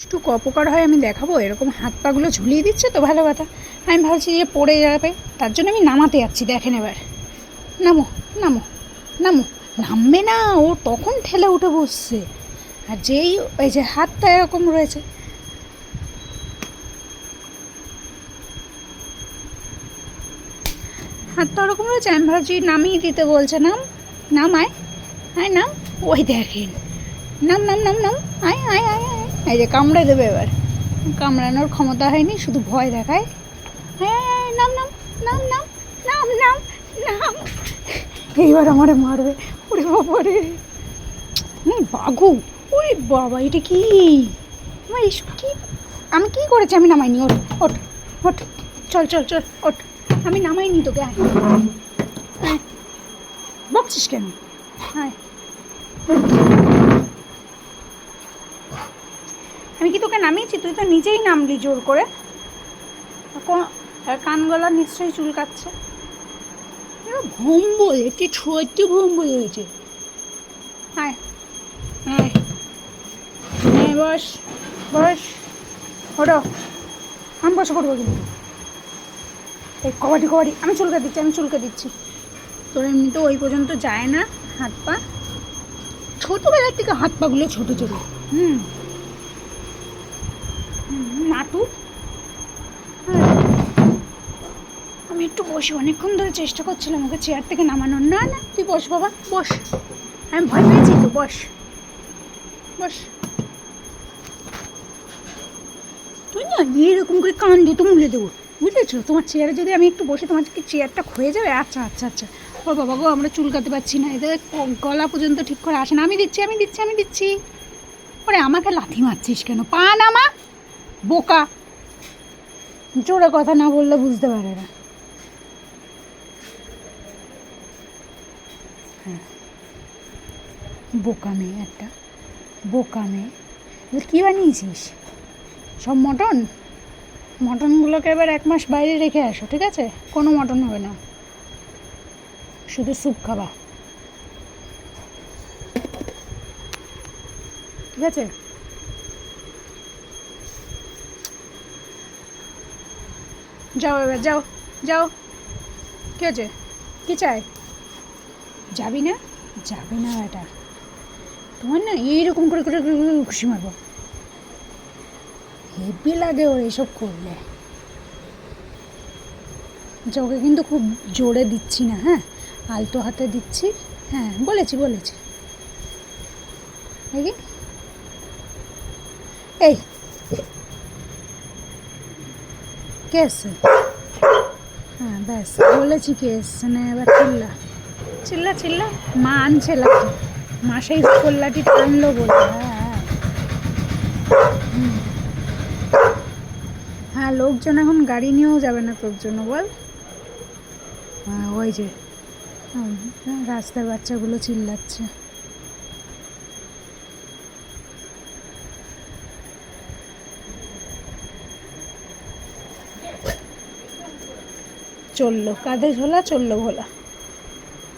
একটু অপকার হয় আমি দেখাবো, এরকম হাত পাগুলো ঝুলিয়ে দিচ্ছে তো, ভালো কথা। আমি ভাবছি যে পড়ে যাবে, তার জন্য আমি নামাতে যাচ্ছি। দেখেন এবার, নামো নামো নামো। নামবে না, ও তখন ঠেলে উঠে বসছে। আর যেই এই যে হাতটা এরকম রয়েছে, হাতটা ওরকম রয়েছে, আমি ভাবছি নামিয়ে দিতে বলছে। নাম, নাম, আয় আয়, নাম। ওই দেখেন, নাম নাম নাম নাম, আয় আয় আয় আয়। এই যে কামড়ে দেবে এবার, কামড়ানোর ক্ষমতা হয়নি, শুধু ভয় দেখায়। হ্যাঁ, নাম নাম নাম নাম নাম নাম নাম। এইবার আমারে মারবে। ওরে বাবা রে, বাঘু। ওরে বাবা, এটা কি আমার এসব কি? আমি কি করেছি? আমি নামাইনি। ওঠ ওঠ ওঠ, চল চল চল, ওঠ। আমি নামাইনি তোকে। আয়, বকছিস কেন? হ্যাঁ, আমি কি তোকে নামিয়েছি? তুই তো নিজেই নামলি জোর করে। কান গলা নিশ্চয়ই চুলকাচ্ছে। ভম্বল, একটি সত্যি ভম্বল হয়েছে। হ্যাঁ হ্যাঁ হ্যাঁ, বস বস, ওটো। আমি বসে করবো কিন্তু। এই কবাডি কবাডি, আমি চুলকে দিচ্ছি, আমি চুলকে দিচ্ছি। তোর এমনিতে ওই পর্যন্ত যায় না হাত পা, ছোটোবেলার থেকে হাত পাগুলো ছোটো ছোটো। নাটু। আমি একটু বসি, অনেকক্ষণ ধরে চেষ্টা করছিলাম ওকে চেয়ার থেকে নামানোর। না না, তুই বস বাবা, বস। আমি ভয় পেয়েছি তো, বস বস। তুই না এরকম করে কান দুটো মুলে দেবো, বুঝেছো? তোমার চেয়ারে যদি আমি একটু বসে, তোমার কি চেয়ারটা ক্ষয়ে যাবে? আচ্ছা আচ্ছা আচ্ছা। ও বাবা গো, আমরা চুলকাতে পারছি না, এদের গলা পর্যন্ত ঠিক করে আসে না। আমি দিচ্ছি আমি দিচ্ছি আমি দিচ্ছি। ওরে আমাকে লাথি মারছিস কেন? পা নামা, বোকা। জোরে কথা না বললে বুঝতে পারে না। হ্যাঁ, বোকা মেয়ে একটা, বোকা মেয়ে। কী বানিয়েছিস? সব মটন? মটনগুলোকে এবার 1 মাস বাইরে রেখে আসো, ঠিক আছে? কোনো মটন হবে না, শুধু স্যুপ খাবা, ঠিক আছে? যাও এবার, যাও যাও। কী আছে? কী চাই? যাবি না? যাবে না এটা। তোমার না এইরকম করে করে খুশি মারবো, হেভি লাগে ওর এসব করলে। আচ্ছা, ওকে কিন্তু খুব জোরে দিচ্ছি না, হ্যাঁ, আলতো হাতে দিচ্ছি। হ্যাঁ, বলেছি বলেছি। দেখি, এই কে এসছে? হ্যাঁ ব্যাস, বলেছি কে এসছে না, এবার চিল্লা চিল্লা চিল্লা। মা আনছে লাঠি, মা সেই কল্লাটি টানলো বলে। হ্যাঁ হ্যাঁ, লোকজন এখন গাড়ি নিয়েও যাবে না তোর জন্য, বল। হ্যাঁ, ওই যে রাস্তার বাচ্চাগুলো চিল্লাচ্ছে। চললো কাঁধে ঝোলা, চললো ভোলা।